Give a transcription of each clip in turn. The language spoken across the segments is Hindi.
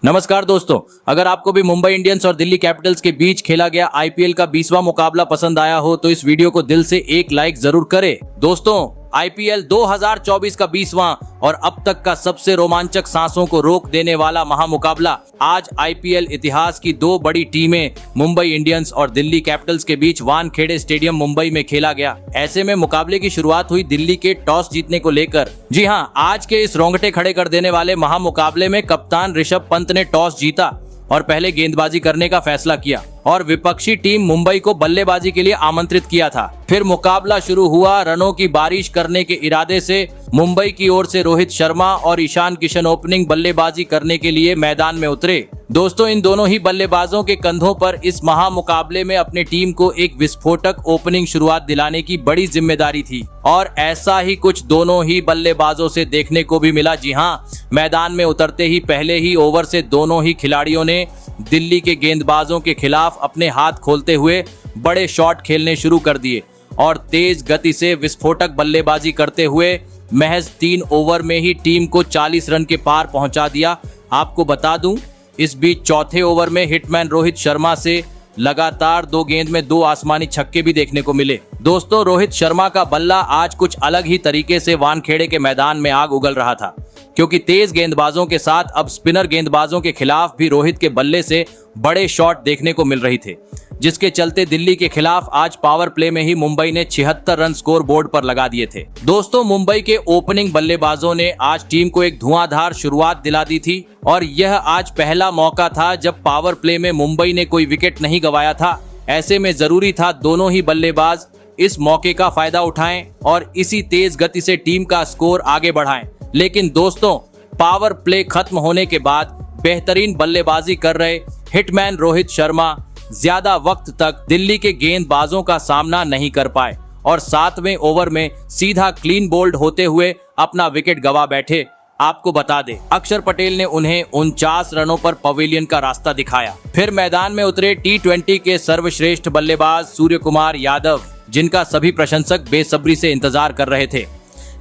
नमस्कार दोस्तों, अगर आपको भी मुंबई इंडियंस और दिल्ली कैपिटल्स के बीच खेला गया आईपीएल का 20वां मुकाबला पसंद आया हो तो इस वीडियो को दिल से एक लाइक जरूर करें। दोस्तों, आईपीएल 2024 का 20वां और अब तक का सबसे रोमांचक, सांसों को रोक देने वाला महामुकाबला आज आईपीएल इतिहास की दो बड़ी टीमें मुंबई इंडियंस और दिल्ली कैपिटल्स के बीच वानखेड़े स्टेडियम मुंबई में खेला गया। ऐसे में मुकाबले की शुरुआत हुई दिल्ली के टॉस जीतने को लेकर। जी हां, आज के इस रोंगटे खड़े कर देने वाले महामुकाबले में कप्तान ऋषभ पंत ने टॉस जीता और पहले गेंदबाजी करने का फैसला किया और विपक्षी टीम मुंबई को बल्लेबाजी के लिए आमंत्रित किया था। फिर मुकाबला शुरू हुआ। रनों की बारिश करने के इरादे से मुंबई की ओर से रोहित शर्मा और ईशान किशन ओपनिंग बल्लेबाजी करने के लिए मैदान में उतरे। दोस्तों, इन दोनों ही बल्लेबाजों के कंधों पर इस महामुकाबले में अपनी टीम को एक विस्फोटक ओपनिंग शुरुआत दिलाने की बड़ी जिम्मेदारी थी और ऐसा ही कुछ दोनों ही बल्लेबाजों से देखने को भी मिला। जी हां, मैदान में उतरते ही पहले ही ओवर से दोनों ही खिलाड़ियों ने दिल्ली के गेंदबाजों के खिलाफ अपने हाथ खोलते हुए बड़े शॉट खेलने शुरू कर दिए और तेज गति से विस्फोटक बल्लेबाजी करते हुए महज 3 ओवर में ही टीम को 40 रन के पार पहुंचा दिया। आपको बता दूं, इस बीच चौथे ओवर में हिटमैन रोहित शर्मा से लगातार 2 गेंद में 2 आसमानी छक्के भी देखने को मिले। दोस्तों, रोहित शर्मा का बल्ला आज कुछ अलग ही तरीके से वानखेड़े के मैदान में आग उगल रहा था, क्योंकि तेज गेंदबाजों के साथ अब स्पिनर गेंदबाजों के खिलाफ भी रोहित के बल्ले से बड़े शॉट देखने को मिल रही थे, जिसके चलते दिल्ली के खिलाफ आज पावर प्ले में ही मुंबई ने 76 रन स्कोर बोर्ड पर लगा दिए थे। दोस्तों, मुंबई के ओपनिंग बल्लेबाजों ने आज टीम को एक धुआंधार शुरुआत दिला दी थी और यह आज पहला मौका था जब पावर प्ले में मुंबई ने कोई विकेट नहीं गंवाया था। ऐसे में जरूरी था दोनों ही बल्लेबाज इस मौके का फायदा उठाएं और इसी तेज गति से टीम का स्कोर आगे बढ़ाएं। लेकिन दोस्तों, पावर प्ले खत्म होने के बाद बेहतरीन बल्लेबाजी कर रहे हिटमैन रोहित शर्मा ज्यादा वक्त तक दिल्ली के गेंदबाजों का सामना नहीं कर पाए और 7वें ओवर में सीधा क्लीन बोल्ड होते हुए अपना विकेट गंवा बैठे। आपको बता दें, अक्षर पटेल ने उन्हें 49 रनों पर पवेलियन का रास्ता दिखाया। फिर मैदान में उतरे टी20 के सर्वश्रेष्ठ बल्लेबाज सूर्यकुमार यादव, जिनका सभी प्रशंसक बेसब्री से इंतजार कर रहे थे।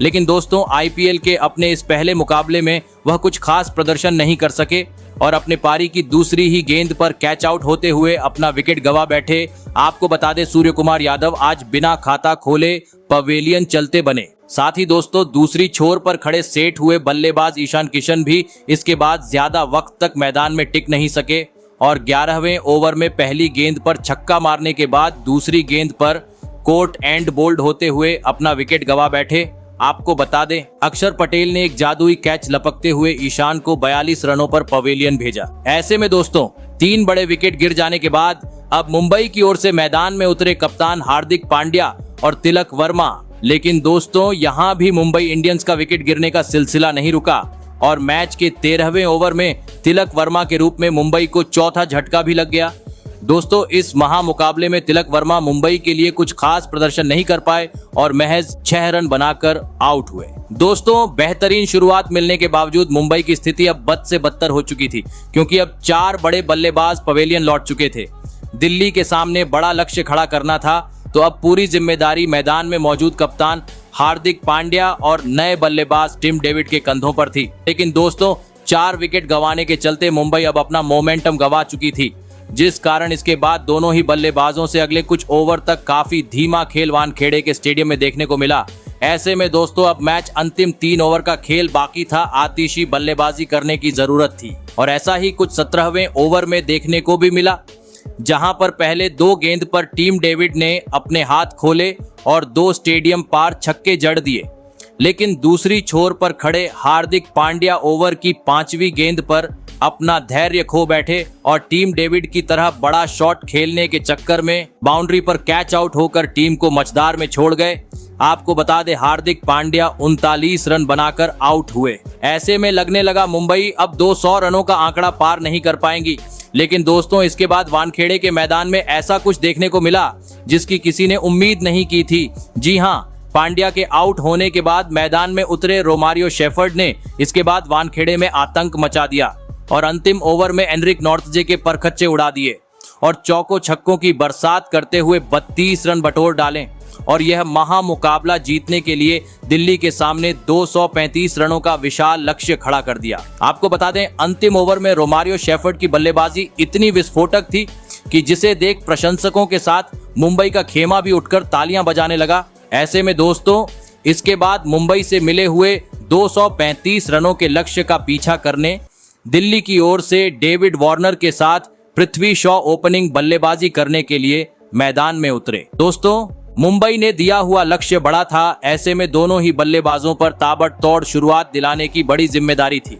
लेकिन दोस्तों, आईपीएल के अपने इस पहले मुकाबले में वह कुछ खास प्रदर्शन नहीं कर सके और अपने पारी की दूसरी ही गेंद पर कैच आउट होते हुए अपना विकेट गंवा बैठे। आपको बता दें, सूर्यकुमार यादव आज बिना खाता खोले पवेलियन चलते बने। साथ ही दोस्तों, दूसरी छोर पर खड़े सेट हुए बल्लेबाज ईशान किशन भी इसके बाद ज्यादा वक्त तक मैदान में टिक नहीं सके और 11वें ओवर में पहली गेंद पर छक्का मारने के बाद दूसरी गेंद पर कोट एंड बोल्ड होते हुए अपना विकेट गंवा बैठे। आपको बता दें, अक्षर पटेल ने एक जादुई कैच लपकते हुए ईशान को 42 रनों पर पवेलियन भेजा। ऐसे में दोस्तों, 3 बड़े विकेट गिर जाने के बाद अब मुंबई की ओर से मैदान में उतरे कप्तान हार्दिक पांड्या और तिलक वर्मा। लेकिन दोस्तों, यहां भी मुंबई इंडियंस का विकेट गिरने का सिलसिला नहीं रुका और मैच के 13वें ओवर में तिलक वर्मा के रूप में मुंबई को चौथा झटका भी लग गया। दोस्तों, इस महामुकाबले में तिलक वर्मा मुंबई के लिए कुछ खास प्रदर्शन नहीं कर पाए और महज 6 रन बनाकर आउट हुए। दोस्तों, बेहतरीन शुरुआत मिलने के बावजूद मुंबई की स्थिति अब बद से बदतर हो चुकी थी, क्योंकि अब 4 बड़े बल्लेबाज पवेलियन लौट चुके थे। दिल्ली के सामने बड़ा लक्ष्य खड़ा करना था, तो अब पूरी जिम्मेदारी मैदान में मौजूद कप्तान हार्दिक पांड्या और नए बल्लेबाज टिम डेविड के कंधों पर थी। लेकिन दोस्तों, 4 विकेट गंवाने के चलते मुंबई अब अपना मोमेंटम गंवा चुकी थी, जिस कारण इसके बाद दोनों ही बल्लेबाजों से अगले कुछ ओवर तक काफी धीमा खेल वानखेड़े के स्टेडियम में देखने को मिला। ऐसे में दोस्तों, अब मैच अंतिम 3 ओवर का खेल बाकी था। आतिशी बल्लेबाजी करने की जरूरत थी और ऐसा ही कुछ 17वें ओवर में देखने को भी मिला, जहां पर पहले 2 गेंद पर टीम डेविड ने अपने हाथ खोले और 2 स्टेडियम पार छक्के जड़ दिए। लेकिन दूसरी छोर पर खड़े हार्दिक पांड्या ओवर की 5वीं गेंद पर अपना धैर्य खो बैठे और टीम डेविड की तरह बड़ा शॉट खेलने के चक्कर में बाउंड्री पर कैच आउट होकर टीम को मझदार में छोड़ गए। आपको बता दें, हार्दिक पांड्या 39 रन बनाकर आउट हुए। ऐसे में लगने लगा मुंबई अब 200 रनों का आंकड़ा पार नहीं कर पाएंगी। लेकिन दोस्तों, इसके बाद वानखेड़े के मैदान में ऐसा कुछ देखने को मिला जिसकी किसी ने उम्मीद नहीं की थी। जी हाँ, पांड्या के आउट होने के बाद मैदान में उतरे रोमारियो शेफर्ड ने इसके बाद वानखेड़े में आतंक मचा दिया और अंतिम ओवर में एनरिक नॉर्थजे के परखच्चे उड़ा दिए और चौको छक्कों की बरसात करते हुए 32 रन बटोर डालें। और यह महामुकाबला जीतने के लिए दिल्ली के सामने 235 रनों का विशाल लक्ष्य खड़ा कर दिया। आपको बता दें, अंतिम ओवर में रोमारियो शेफर्ड की बल्लेबाजी इतनी विस्फोटक थी कि जिसे देख प्रशंसकों के साथ मुंबई का खेमा भी उठकर तालियां बजाने लगा। ऐसे में दोस्तों, इसके बाद मुंबई से मिले हुए 235 रनों के लक्ष्य का पीछा करने दिल्ली की ओर से डेविड वार्नर के साथ पृथ्वी शॉ ओपनिंग बल्लेबाजी करने के लिए मैदान में उतरे। दोस्तों, मुंबई ने दिया हुआ लक्ष्य बड़ा था, ऐसे में दोनों ही बल्लेबाजों पर ताबड़तोड़ शुरुआत दिलाने की बड़ी जिम्मेदारी थी।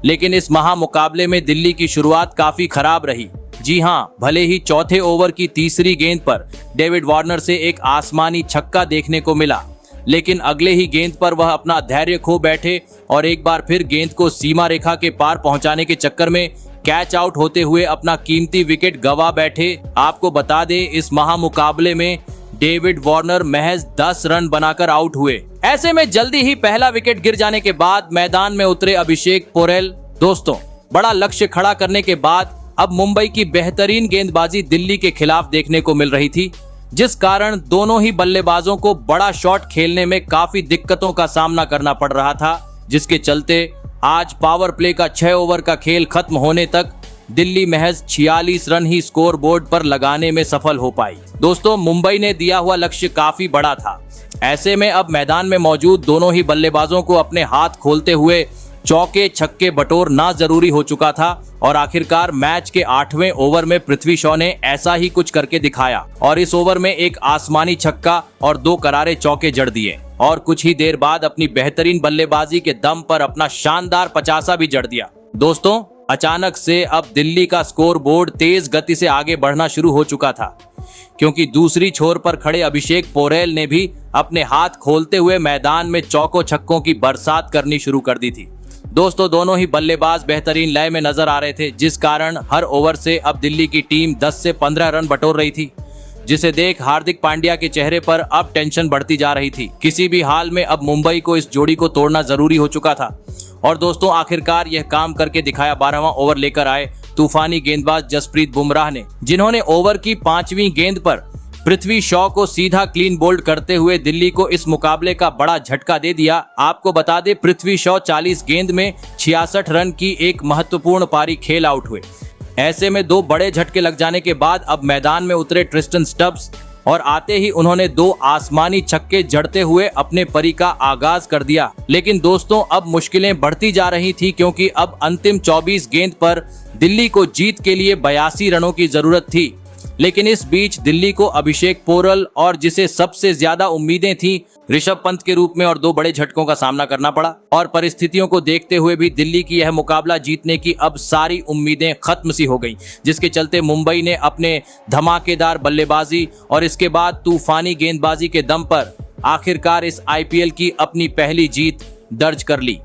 लेकिन इस महामुकाबले में दिल्ली की शुरुआत काफी खराब रही। जी हां, भले ही चौथे ओवर की तीसरी गेंद पर डेविड वार्नर से एक आसमानी छक्का देखने को मिला, लेकिन अगले ही गेंद पर वह अपना धैर्य खो बैठे और एक बार फिर गेंद को सीमा रेखा के पार पहुंचाने के चक्कर में कैच आउट होते हुए अपना कीमती विकेट गंवा बैठे। आपको बता दें, इस महामुकाबले में डेविड वार्नर महज 10 रन बनाकर आउट हुए। ऐसे में जल्दी ही पहला विकेट गिर जाने के बाद मैदान में उतरे अभिषेक पोरेल। दोस्तों, बड़ा लक्ष्य खड़ा करने के बाद अब मुंबई की बेहतरीन गेंदबाजी दिल्ली के खिलाफ देखने को मिल रही थी, जिस कारण दोनों ही बल्लेबाजों को बड़ा शॉट खेलने में काफी दिक्कतों का सामना करना पड़ रहा था, जिसके चलते आज पावर प्ले का 6 ओवर का खेल खत्म होने तक दिल्ली महज 46 रन ही स्कोर बोर्ड पर लगाने में सफल हो पाई। दोस्तों, मुंबई ने दिया हुआ लक्ष्य काफी बड़ा था। ऐसे में अब मैदान में मौजूद दोनों ही बल्लेबाजों को अपने हाथ खोलते हुए चौके छक्के बटोरना जरूरी हो चुका था और आखिरकार मैच के 8वें ओवर में पृथ्वी शॉ ने ऐसा ही कुछ करके दिखाया और इस ओवर में एक आसमानी छक्का और 2 करारे चौके जड़ दिए और कुछ ही देर बाद अपनी बेहतरीन बल्लेबाजी के दम पर अपना शानदार 50 भी जड़ दिया। दोस्तों, अचानक से अब दिल्ली का स्कोर बोर्ड तेज गति से आगे बढ़ना शुरू हो चुका था, क्योंकि दूसरी छोर पर खड़े अभिषेक पोरेल ने भी अपने हाथ खोलते हुए मैदान में चौकों छक्कों की बरसात करनी शुरू कर दी थी। दोस्तों, दोनों ही बल्लेबाज बेहतरीन लय में नजर आ रहे थे, जिस कारण हर ओवर से अब दिल्ली की टीम 10 से 15 रन बटोर रही थी, जिसे देख हार्दिक पांड्या के चेहरे पर अब टेंशन बढ़ती जा रही थी। किसी भी हाल में अब मुंबई को इस जोड़ी को तोड़ना जरूरी हो चुका था और दोस्तों, आखिरकार यह काम करके दिखाया। 12वां ओवर लेकर आए तूफानी गेंदबाज जसप्रीत बुमराह ने, जिन्होंने ओवर की 5वीं गेंद पर पृथ्वी शॉ को सीधा क्लीन बोल्ड करते हुए दिल्ली को इस मुकाबले का बड़ा झटका दे दिया। आपको बता दें, पृथ्वी शॉ 40 गेंद में 66 रन की एक महत्वपूर्ण पारी खेल आउट हुए। ऐसे में 2 बड़े झटके लग जाने के बाद अब मैदान में उतरे ट्रिस्टन स्टब्स और आते ही उन्होंने 2 आसमानी छक्के जड़ते हुए अपने पारी का आगाज कर दिया। लेकिन दोस्तों, अब मुश्किलें बढ़ती जा रही थी, क्योंकि अब अंतिम 24 गेंद पर दिल्ली को जीत के लिए 82 रनों की जरूरत थी। लेकिन इस बीच दिल्ली को अभिषेक पोरेल और जिसे सबसे ज्यादा उम्मीदें थी ऋषभ पंत के रूप में और 2 बड़े झटकों का सामना करना पड़ा और परिस्थितियों को देखते हुए भी दिल्ली की यह मुकाबला जीतने की अब सारी उम्मीदें खत्म सी हो गई, जिसके चलते मुंबई ने अपने धमाकेदार बल्लेबाजी और इसके बाद तूफानी गेंदबाजी के दम पर आखिरकार इस IPL की अपनी पहली जीत दर्ज कर ली।